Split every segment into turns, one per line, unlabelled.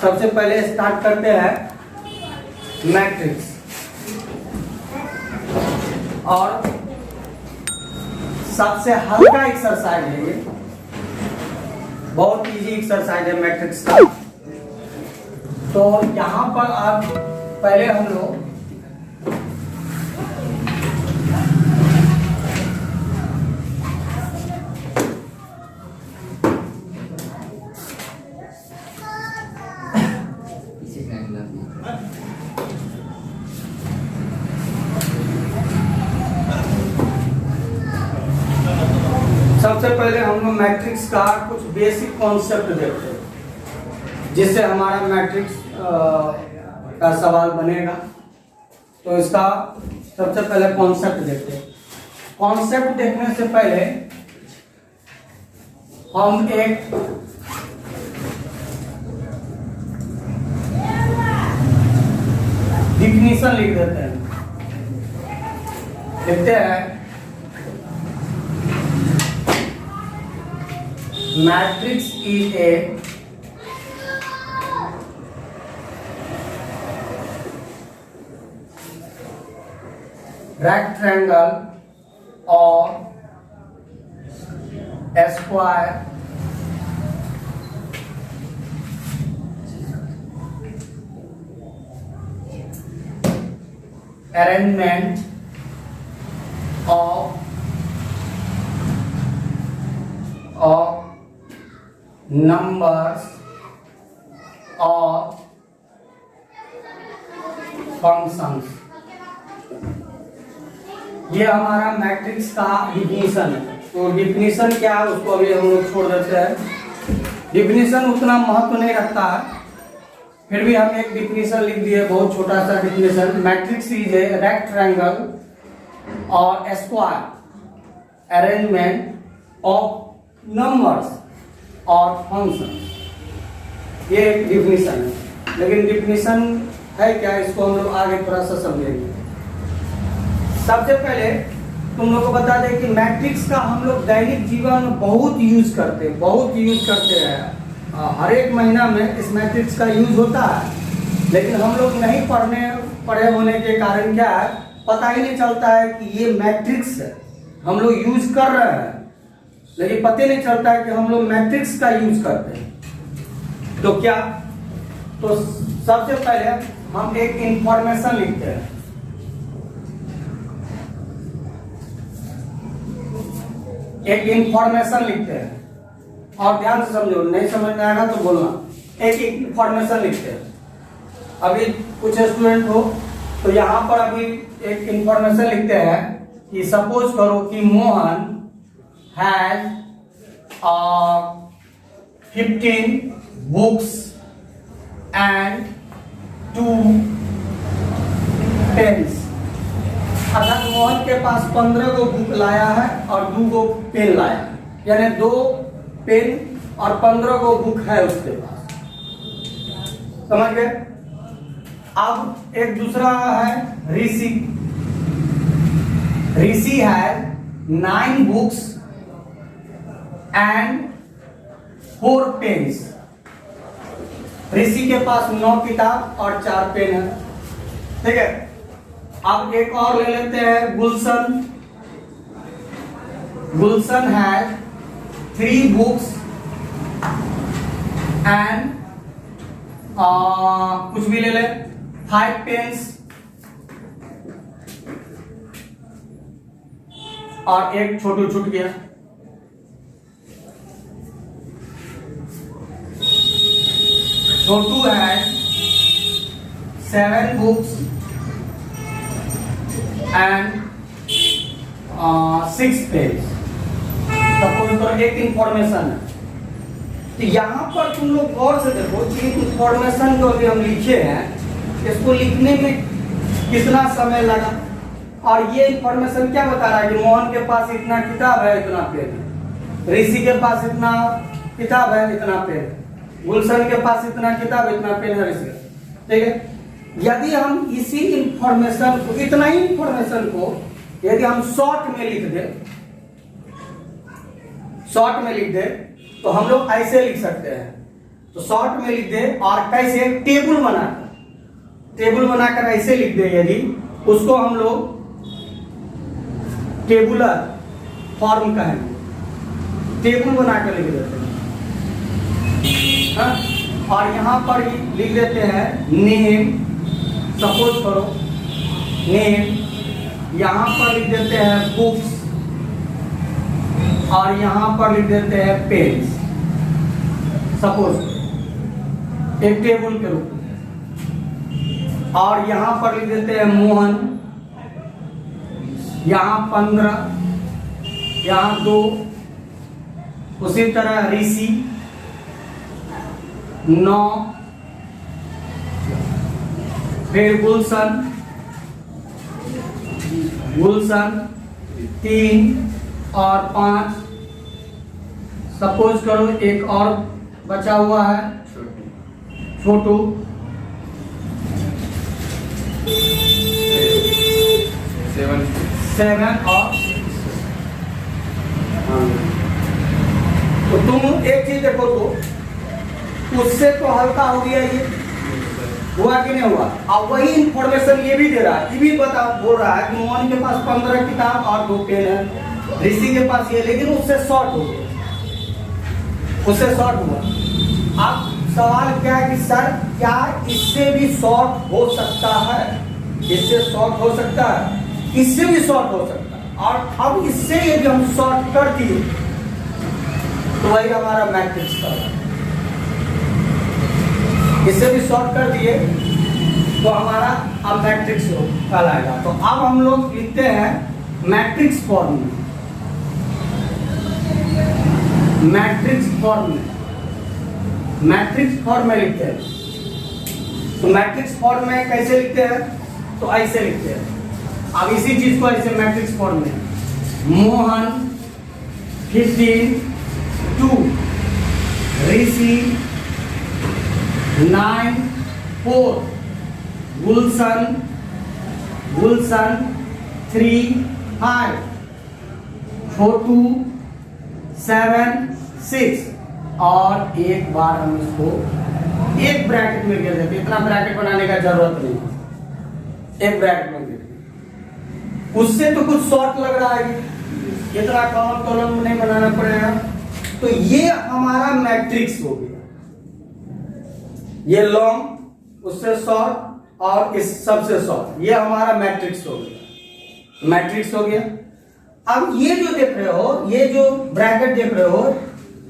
सबसे पहले स्टार्ट करते हैं मैट्रिक्स। और सबसे हल्का एक्सरसाइज है ये, बहुत इजी एक्सरसाइज है मैट्रिक्स का। तो यहां पर आप पहले हम लोग सबसे पहले हम लोग मैट्रिक्स का कुछ बेसिक कॉन्सेप्ट देखते हैं, जिससे हमारा मैट्रिक्स का सवाल बनेगा। तो इसका सबसे पहले कॉन्सेप्ट देखते हैं। कॉन्सेप्ट देखने से पहले हम एक डिफिनीशन लिख देते हैं। लिखते हैं matrix is a rectangle or a square arrangement of numbers or functions। ये हमारा मैट्रिक्स का डिफिनीशन है। तो डिफिनीशन क्या है उसको अभी हम लोग छोड़ देते हैं। डिफिनीशन उतना महत्व नहीं रखता है, फिर भी हम एक डिफिनीशन लिख दिए, बहुत छोटा सा definition. Matrix is a rectangle और स्क्वायर अरेंजमेंट ऑफ नंबर्स और फंक्शन। ये एक डिफिनीशन है, लेकिन डिफिनीशन है क्या इसको हम लोग आगे थोड़ा सा समझेंगे। सबसे पहले तुम लोग को बता दें कि मैट्रिक्स का हम लोग दैनिक जीवन में बहुत यूज करते हैं। हर एक महीना में इस मैट्रिक्स का यूज होता है, लेकिन हम लोग नहीं पढ़े होने के कारण क्या है, पता ही नहीं चलता है कि ये मैट्रिक्स है। हम लोग यूज कर रहे हैं, लेकिन पता नहीं चलता है कि हम लोग मैट्रिक्स का यूज करते हैं। तो क्या, तो सबसे पहले हम एक इंफॉर्मेशन लिखते हैं। एक इंफॉर्मेशन लिखते हैं और ध्यान से समझो, नहीं समझ में आएगा तो बोलना। एक इंफॉर्मेशन लिखते हैं। अभी कुछ स्टूडेंट हो तो यहाँ पर अभी एक इंफॉर्मेशन लिखते हैं कि सपोज करो कि Mohan has 15 books and 2 pens. अर्थात मोहन के पास 15 गो बुक लाया है और 2 गो पेन लाया है, यानी 2 पेन और 15 गो बुक है उसके पास। समझ गए? अब एक दूसरा है ऋषि। ऋषि है 9 बुक्स एंड 4 पेन्स। ऋषि के पास 9 किताब और 4 पेन है। ठीक है, अब एक और ले लेते हैं गुलशन। गुलशन है 3 बुक्स एंड कुछ भी ले ले 5 पेन्स और एक छोटू छूट गया। छोटू है 7 बुक्स एंड 6 पेज। सपोज करो एक इंफॉर्मेशन है, तो यहाँ पर तुम लोग गौर से देखो कि इंफॉर्मेशन जो अभी हम लिखे हैं, इसको लिखने में कितना समय लगा। और ये इंफॉर्मेशन क्या बता रहा है कि मोहन के पास इतना किताब है, इतना पेन है। ऋषि के पास इतना किताब है, इतना पेन है। गुलशन के पास इतना किताब, इतना पेन है ऋषि। ठीक है, यदि हम इसी इंफॉर्मेशन को, इतना ही इंफॉर्मेशन को यदि हम शॉर्ट में लिख दे, तो हम लोग ऐसे लिख सकते हैं तो शॉर्ट में लिख दे। और कैसे? टेबल बनाकर ऐसे लिख दे। यदि उसको हम लोग टेबुलर फॉर्म कहेंगे, टेबल बनाकर लिख देते हैं। हाँ? और यहां पर ही लिख देते हैं नेम, सपोज करो नेम, यहां पर लिख देते हैं बुक्स, और यहां पर लिख देते हैं पेन्स, सपोज एक टेबल के रूप में। और यहां पर लिख देते हैं मोहन, यहां 15, यहां 2, उसी तरह ऋषि 9, फिर गुलशन 3 और 5। सपोज करो एक और बचा हुआ है छोटू, 7 और तो तुम एक चीज देखो, तो उससे तो हल्का हो गया, ये हुआ कि नहीं हुआ। अब वही इंफॉर्मेशन ये भी दे रहा है, ये भी बोल रहा है कि मोहन के पास 15 किताब और 2 पेन है, ऋषि के पास ये, लेकिन उससे शॉर्ट हो गया, उससे शॉर्ट हुआ। अब सवाल क्या है कि सर क्या इससे भी शॉर्ट हो सकता है? इससे शॉर्ट हो सकता है, इससे भी शॉर्ट हो सकता है। और अब इससे यदि हम शॉर्ट कर दिए तो वही हमारा मैट्रिक्स का, इससे भी शॉर्ट कर दिए तो हमारा अब मैट्रिक्स कहलाएगा। तो अब हम लोग लिखते हैं मैट्रिक्स फॉर्म में, मैट्रिक्स फॉर्म में, मैट्रिक्स फॉर्म में लिखते हैं। तो मैट्रिक्स फॉर्म में कैसे लिखते हैं? तो ऐसे लिखते हैं। अब इसी चीज को ऐसे मैट्रिक्स फॉर्म में, मोहन 15, 2, ऋषि 9, 4, गुलशन 3, 5, छोटू 7, 6। और एक बार हम इसको एक ब्रैकेट में गिर देते, इतना ब्रैकेट बनाने का जरूरत नहीं, एक ब्रैकेट में गिर, उससे तो कुछ शॉर्ट लग रहा है, इतना कॉलम नहीं बनाना पड़ेगा। तो ये हमारा मैट्रिक्स हो गया, ये लॉन्ग उससे शॉर्ट और इस सबसे शॉर्ट, ये हमारा मैट्रिक्स हो गया, मैट्रिक्स हो गया। अब ये जो देख रहे हो, ये जो ब्रैकेट देख रहे हो,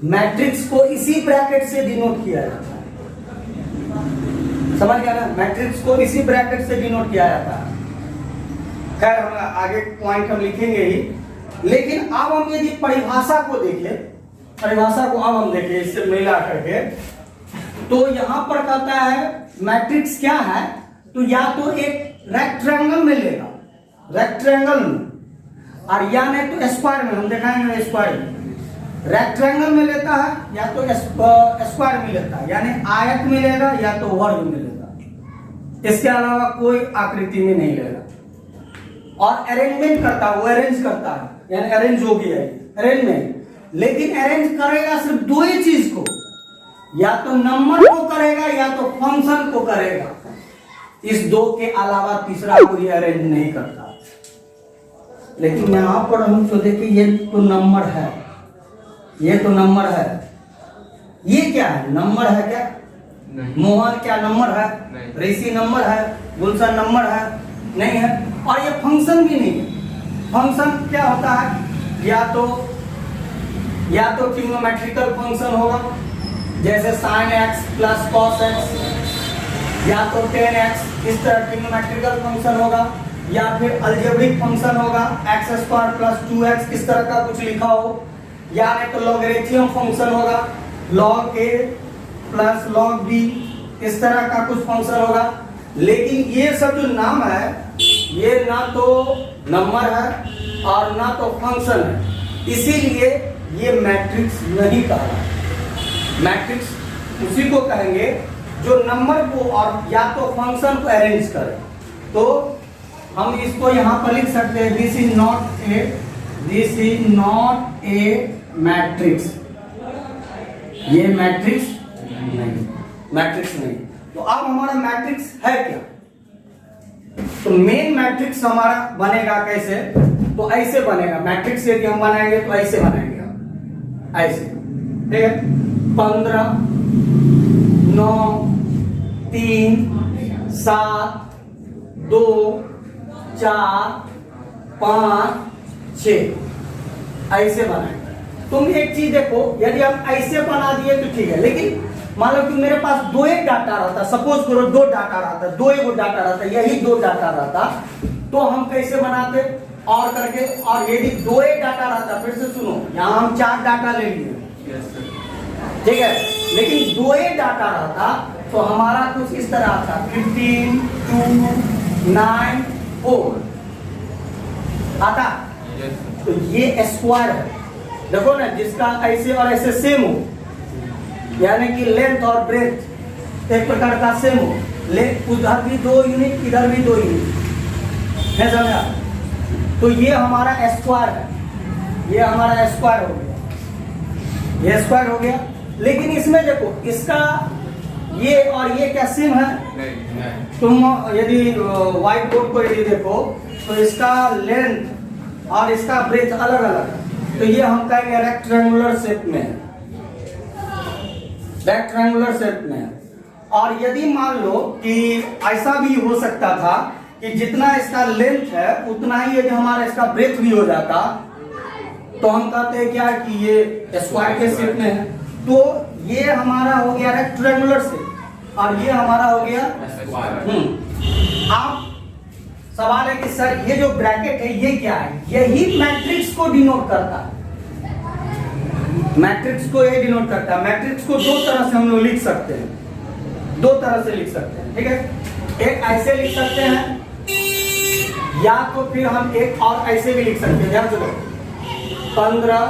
मैट्रिक्स को इसी ब्रैकेट से डिनोट किया जाता है, समझ गया ना? मैट्रिक्स को इसी ब्रैकेट से डिनोट किया जाता है। खैर हम आगे पॉइंट हम लिखेंगे ही, लेकिन अब हम यदि परिभाषा को देखें, परिभाषा को अब हम देखें इससे मिला करके, तो यहां पर कहता है मैट्रिक्स क्या है, तो या तो एक रेक्टेंगल में लेगा, रेक्टेंगल में, और या नहीं तो स्क्वायर में, हम दिखाएंगे स्क्वायर में। रेक्टेंगल में लेता है या तो स्क्वायर में लेता है, यानी आयत में लेगा या तो वर्ग में लेगा, इसके अलावा कोई आकृति में नहीं लेगा। और अरेंजमेंट करता है, वो अरेंज करता है, यानी अरेंज हो गया है, अरेंजमेंट। लेकिन अरेंज करेगा सिर्फ 2 ही चीज को, या तो नंबर को करेगा या तो फंक्शन को करेगा, इस 2 के अलावा तीसरा कोई अरेंज नहीं करता। लेकिन यहां पर हम तो देखिए, ये तो नंबर है, ये तो नंबर है, ये क्या है? नंबर है क्या? नहीं। मोहन क्या नंबर है? ऋषि नंबर है, गुलशन नंबर है? नहीं है। और ये फंक्शन भी नहीं है। फंक्शन क्या होता है? या तो ट्रिग्नोमेट्रिकल फंक्शन होगा, जैसे sin x plus cos x, या तो tan x, इस तरह ट्रिग्नोमेट्रिकल फंक्शन होगा, या फिर अलजेब्रिक फंक्शन होगा x² प्लस 2x, इस तरह का कुछ लिखा हो, या नहीं तो लॉगरिथम फंक्शन होगा log a plus log b, इस तरह का कुछ फंक्शन होगा। लेकिन ये सब जो नाम है, ये ना तो नंबर है और ना तो फंक्शन है, इसीलिए ये मैट्रिक्स नहीं कहा। मैट्रिक्स उसी को कहेंगे जो नंबर को और या तो फंक्शन को अरेंज करे। तो हम इसको यहां पर लिख सकते हैं, this is not a matrix, ये मैट्रिक्स नहीं, मैट्रिक्स नहीं। तो अब हमारा मैट्रिक्स है क्या? तो मेन मैट्रिक्स हमारा बनेगा कैसे? तो ऐसे बनेगा मैट्रिक्स। यदि हम बनाएंगे तो ऐसे बनाएंगे हम, ऐसे, ठीक है। 15, 9, 3, 7, 2, 4, 5, 6 ऐसे बनाएंगे। तुम एक चीज देखो, यदि हम ऐसे बना दिए तो ठीक है, लेकिन मान लो कि मेरे पास 2 एक डाटा रहता, सपोज करो 2 डाटा रहता, 2 एक डाटा रहता, यही 2 डाटा रहता, तो हम कैसे बनाते और करके। और यदि 2 एक डाटा रहता, फिर से सुनो, यहाँ हम 4 डाटा ले लिए, ठीक है, लेकिन 2 एक डाटा रहता तो हमारा कुछ इस तरह आता, 15, 2, 9, 4 आता। तो ये स्क्वायर है, देखो ना, जिसका ऐसे और ऐसे सेम हो, यानी कि लेंथ और ब्रेथ एक प्रकार का सेम हो, उधर भी 2 यूनिट, इधर भी 2 यूनिट है, समझा? तो ये हमारा स्क्वायर है, ये हमारा स्क्वायर हो गया, ये स्क्वायर हो गया। लेकिन इसमें देखो, इसका ये और ये क्या सेम है? नहीं। तुम यदि व्हाइट बोर्ड को यदि देखो तो इसका लेंथ और इसका ब्रेथ अलग अलग है, तो ये हम कहेंगे रेक्टेंगुलर शेप में है, रेक्टेंगुलर शेप में है। और यदि मान लो कि ऐसा भी हो सकता था कि जितना इसका लेंथ है उतना ही यदि हमारा इसका ब्रेथ भी हो जाता, तो हम कहते हैं क्या कि ये स्क्वायर के शेप में है। तो ये हमारा हो गया रेक्टेंगुलर शेप और ये हमारा हो गया स्क्वायर। आप सवाल है कि सर ये जो ब्रैकेट है ये क्या है? यही मैट्रिक्स को डिनोट करता है, मैट्रिक्स को ये डिनोट करता है। मैट्रिक्स को 2 तरह से हम लोग लिख सकते हैं, 2 तरह से लिख सकते हैं, ठीक है। एक ऐसे लिख सकते हैं, या तो फिर हम एक और ऐसे भी लिख सकते हैं। ध्यान से 15,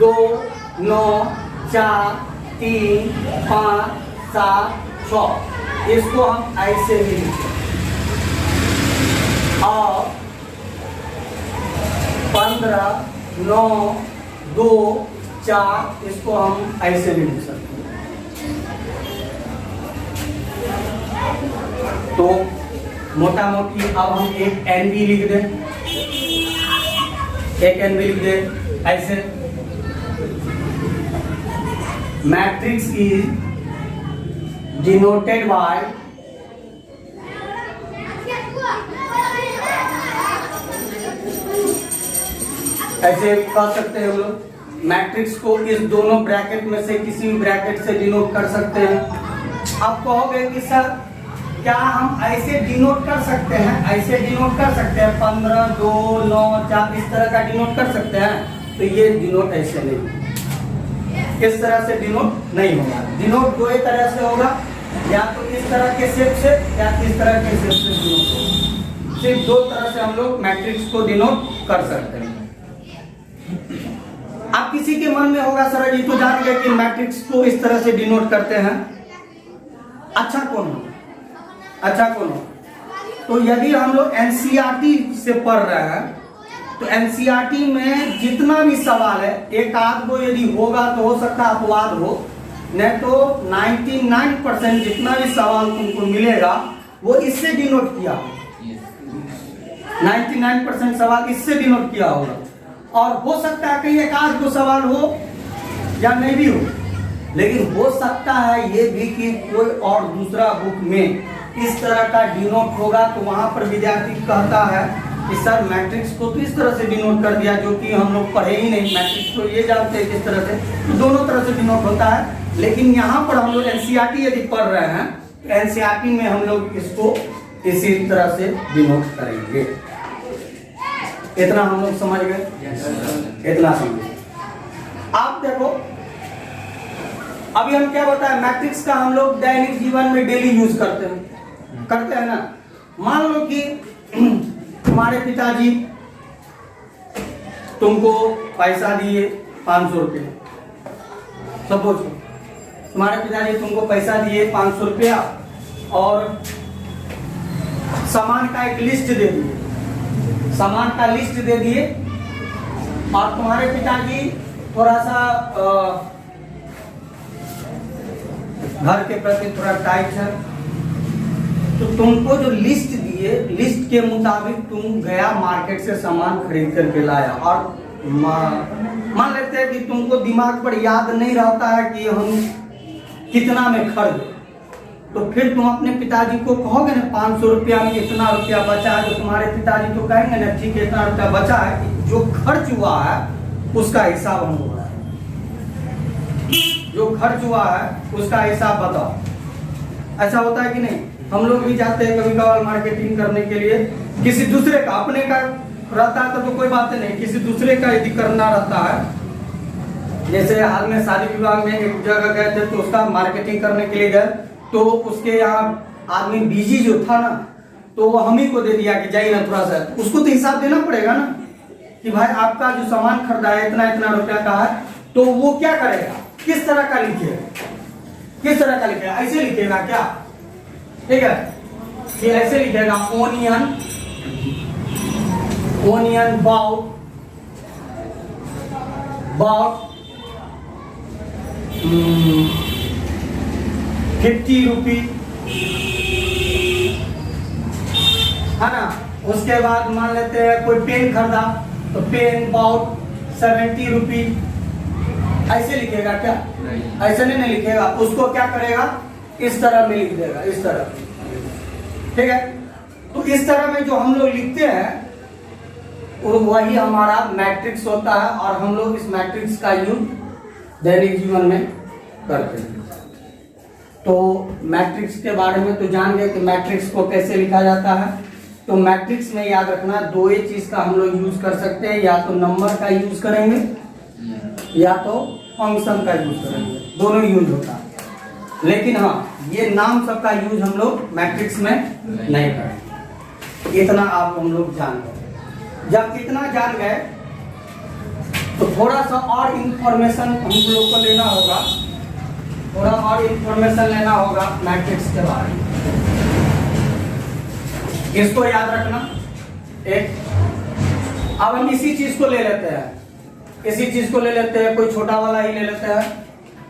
2, 9, 4, 3, 5, 7, 6 इसको हम ऐसे भी लिख सकते हैं। और 15, 9, 2, 4 इसको हम ऐसे भी लिख सकते हैं। तो मोटा मोटी अब हम एक एन भी लिख दें, एक एन भी लिख दें ऐसे। मैट्रिक्स इज डिनोटेड बाय ऐसे कह सकते हैं हम लोग। मैट्रिक्स को इस दोनों ब्रैकेट में से किसी भी ब्रैकेट से डिनोट कर सकते हैं। आप कहोगे कि सर क्या हम ऐसे डिनोट कर सकते हैं? ऐसे डिनोट कर सकते हैं, 15, 2, 9, 4 इस तरह का डिनोट कर सकते हैं। तो ये डिनोट ऐसे नहीं, इस तरह से डिनोट नहीं होगा। डिनोट 2 तरह से होगा, या तो इस तरह के शेप से या इस तरह के शेप से डिनोट होगा। सिर्फ 2 तरह से हम लोग मैट्रिक्स को डिनोट कर सकते हैं। आप किसी के मन में होगा सर ये तो जान गए कि मैट्रिक्स को इस तरह से डिनोट करते हैं, अच्छा कौन हो, अच्छा कौन हो? तो यदि हम लोग एनसीईआरटी से पढ़ रहे हैं तो एनसीईआरटी में जितना भी सवाल है, एक आध को यदि होगा तो हो सकता है अपवाद हो, नहीं तो 99% जितना भी सवाल तुमको मिलेगा वो इससे डिनोट किया, 99% सवाल इससे डिनोट किया होगा। और हो सकता है कहीं एक आध को सवाल हो या नहीं भी हो, लेकिन हो सकता है ये भी कि कोई और दूसरा बुक में इस तरह का डिनोट होगा, तो वहां पर विद्यार्थी कहता है कि सर मैट्रिक्स को तो इस तरह से डिनोट कर दिया, जो कि हम लोग पढ़े ही नहीं, मैट्रिक्स को ये जानते हैं किस तरह से, तो दोनों तरह से डिनोट होता है। लेकिन यहाँ पर हम लोग एनसीईआरटी यदि पढ़ रहे हैं तो एनसीईआरटी में हम लोग इसको इसी तरह से डिनोट करेंगे। इतना हम लोग समझ गए, इतना समझे। आप देखो अभी हम क्या बताए, मैट्रिक्स का हम लोग दैनिक जीवन में डेली यूज करते हैं ना। मान लो कि तुम्हारे पिताजी तुमको पैसा दिए 500 रुपये, सपोज तुम्हारे पिताजी तुमको पैसा दिए 500 रुपया और सामान का एक लिस्ट दे दिए, सामान का लिस्ट दे दिए, और तुम्हारे पिताजी थोड़ा सा घर के प्रति थोड़ा टाइट है, तो तुमको जो लिस्ट दिए, लिस्ट के मुताबिक तुम गया मार्केट से सामान खरीद करके लाया, और मान लेते हैं कि तुमको दिमाग पर याद नहीं रहता है कि हम कितना में खरीदे, तो फिर तुम अपने पिताजी को कहोगे ना 500 रुपया में इतना रुपया बचा है, तो तुम्हारे पिताजी तो कहेंगे ना ठीक है इतना रुपया बचा है, जो खर्च हुआ है उसका हिसाब हम हो रहा है, जो खर्च हुआ है उसका हिसाब बताओ। ऐसा होता है कि नहीं? हम लोग भी जाते हैं कभी कभार मार्केटिंग करने के लिए, किसी दूसरे का, अपने का रहता है तो कोई बात नहीं, किसी दूसरे का यदि करना रहता है, जैसे हाल में शादी विवाह में एक जगह गए थे तो उसका मार्केटिंग करने के लिए गए, तो उसके यहाँ आदमी बिजी जो था ना, तो वो हम ही को दे दिया कि जाइए ना थोड़ा सा, उसको तो हिसाब देना पड़ेगा ना कि भाई आपका जो सामान खरीदा है इतना इतना रुपया का है, तो वो क्या करेगा, किस तरह का लिखेगा, किस तरह का लिखेगा, ऐसे लिखेगा क्या? ठीक है, ये ऐसे लिखेगा ओनियन, ओनियन बाउट 50 रुपी, है ना। उसके बाद मान लेते हैं कोई पेन खरीदा, तो पेन बाउट 70 रुपी, ऐसे लिखेगा क्या? ऐसे नहीं लिखेगा, उसको क्या करेगा, इस तरह में लिख देगा, इस तरह। ठीक है, तो इस तरह में जो हम लोग लिखते हैं और वही हमारा मैट्रिक्स होता है, और हम लोग इस मैट्रिक्स का यूज दैनिक जीवन में करते हैं। तो मैट्रिक्स के बारे में तो जान गए कि मैट्रिक्स को कैसे लिखा जाता है। तो मैट्रिक्स में याद रखना दो ही चीज का हम लोग यूज कर सकते हैं, या तो नंबर का यूज करेंगे या तो फंक्शन का यूज करेंगे, दोनों यूज होता है। लेकिन हाँ, ये नाम सबका यूज हम लोग मैट्रिक्स में नहीं करेंगे। इतना आप हम लोग जान गए। जब इतना जान गए तो थोड़ा सा और इंफॉर्मेशन हम लोग को लेना होगा, थोड़ा और इंफॉर्मेशन लेना होगा मैट्रिक्स के बारे में। इसको याद रखना एक। अब हम इसी चीज को ले लेते हैं, इसी चीज को ले लेते हैं, कोई छोटा वाला ही ले लेते हैं,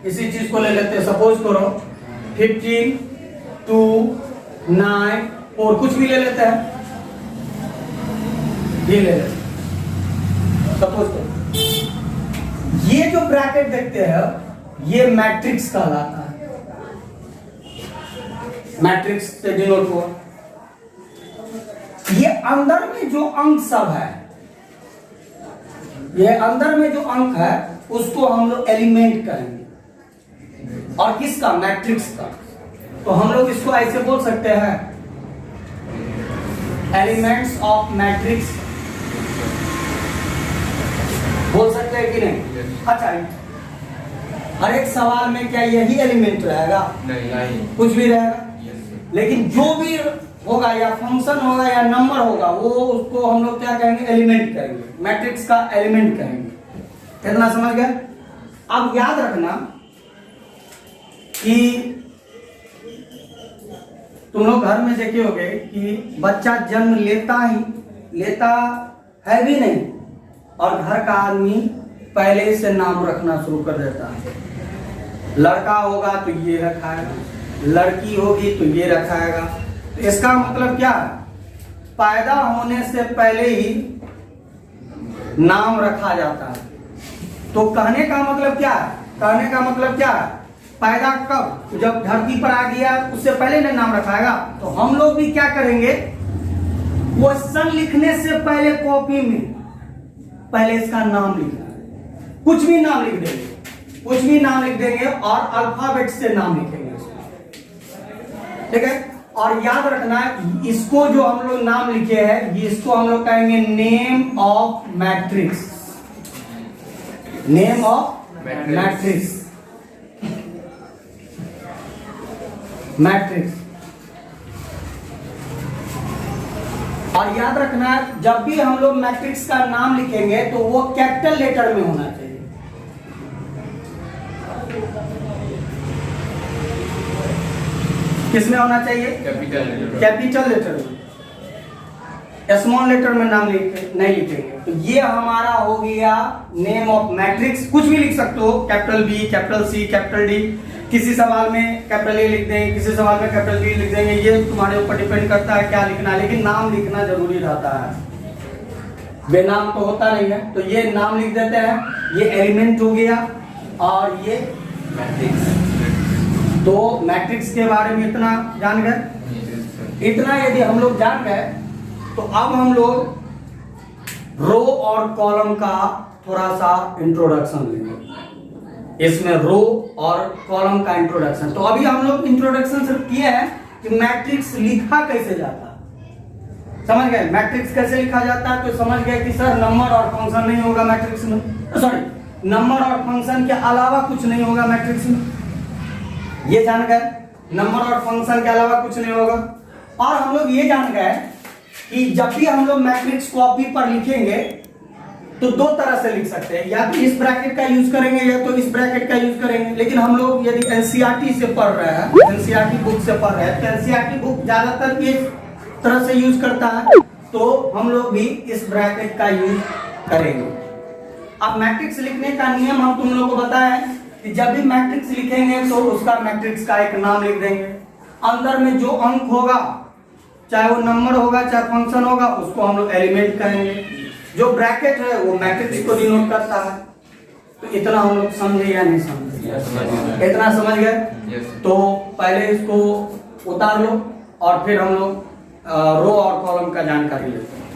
इसी चीज को ले लेते हैं। सपोज करो 15, 2, 9 और कुछ भी ले लेते हैं, ये ले लेते हैं। सपोज करो ये जो ब्रैकेट देखते हैं ये मैट्रिक्स कहलाता है, मैट्रिक्स से डिनोट हुआ। ये अंदर में जो अंक सब है, ये अंदर में जो अंक है उसको हम लोग एलिमेंट कहेंगे, और किसका, मैट्रिक्स का। तो हम लोग इसको ऐसे बोल सकते हैं एलिमेंट्स ऑफ मैट्रिक्स, बोल सकते हैं कि नहीं? अच्छा, हर एक सवाल में क्या यही एलिमेंट रहेगा? नहीं, कुछ भी रहेगा। लेकिन जो भी होगा, या फंक्शन होगा या नंबर होगा, वो उसको हम लोग क्या कहेंगे, एलिमेंट कहेंगे, मैट्रिक्स का एलिमेंट कहेंगे। इतना समझ गए? अब याद रखना कि तुम लोग घर में देखे होगे कि बच्चा जन्म लेता है भी नहीं, और घर का आदमी पहले से नाम रखना शुरू कर देता है। लड़का होगा तो ये रखाएगा, लड़की होगी तो ये रखाएगा। तो इसका मतलब क्या है, पैदा होने से पहले ही नाम रखा जाता है। तो कहने का मतलब क्या है, कहने का मतलब क्या है, पैदा कब, जब धरती पर आ गया उससे पहले ना नाम रखाएगा। तो हम लोग भी क्या करेंगे, क्वेश्चन लिखने से पहले कॉपी में पहले इसका नाम लिखना है, कुछ भी नाम लिख देंगे, कुछ भी नाम लिख देंगे, और अल्फाबेट से नाम लिखेंगे। ठीक है, और याद रखना इसको जो हम लोग नाम लिखे हैं, इसको हम लोग कहेंगे name of matrix, name of matrix, matrix. और याद रखना जब भी हम लोग मैट्रिक्स का नाम लिखेंगे तो वो कैपिटल लेटर में होना चाहिए। किसमें होना चाहिए? कैपिटल लेटर में। स्मॉल लेटर में नाम नहीं लिखेंगे। तो ये हमारा हो गया नेम ऑफ मैट्रिक्स। कुछ भी लिख सकते हो, capital B, capital C, capital D. किसी सवाल में कैपिटल ए लिख देंगे, किसी सवाल में कैपिटल डी लिख देंगे, ये तुम्हारे ऊपर डिपेंड करता है क्या लिखना है, लेकिन नाम लिखना जरूरी रहता है, बेनाम तो होता नहीं है। तो ये नाम लिख देते हैं, ये एलिमेंट हो गया और ये मैट्रिक्स। तो मैट्रिक्स के बारे में इतना जान गए। इतना यदि हम लोग जान गए तो अब हम लोग रो और कॉलम का थोड़ा सा इंट्रोडक्शन लेंगे। इसमें रो और कॉलम का इंट्रोडक्शन। तो अभी हम लोग इंट्रोडक्शन सिर्फ किए हैं कि मैट्रिक्स लिखा कैसे जाता है, समझ गए। मैट्रिक्स कैसे लिखा जाता है तो समझ गए कि सर नंबर और फंक्शन नहीं होगा मैट्रिक्स में, सॉरी नंबर और फंक्शन के अलावा कुछ नहीं होगा मैट्रिक्स में, ये जान गए। नंबर और फंक्शन के अलावा कुछ नहीं होगा। और हम लोग ये जान गए कि जब भी हम लोग मैट्रिक्स कॉपी पर लिखेंगे तो दो तरह से लिख सकते हैं, या तो इस ब्रैकेट का यूज करेंगे या तो इस ब्रैकेट का यूज करेंगे। लेकिन हम लोग यदि एनसीईआरटी से पढ़ रहे हैं, एनसीईआरटी बुक से पढ़ रहे हैं, तो एनसीईआरटी बुक ज्यादातर इस तरह से यूज करता है, तो हम लोग भी इस ब्रैकेट का यूज करेंगे। अब मैट्रिक्स लिखने का नियम हम तुम लोगों को बताया कि जब भी मैट्रिक्स लिखेंगे तो उसका मैट्रिक्स का एक नाम लिख देंगे। अंदर में जो अंक होगा, चाहे वो नंबर होगा चाहे फंक्शन होगा, उसको हम लोग एलिमेंट कहेंगे। जो ब्रैकेट है वो मैट्रिक्स को डिनोट करता है। तो इतना हम लोग समझे या नहीं समझे? इतना समझ गए? तो पहले इसको उतार लो और फिर हम लोग रो और कॉलम का जानकारी लेते हैं।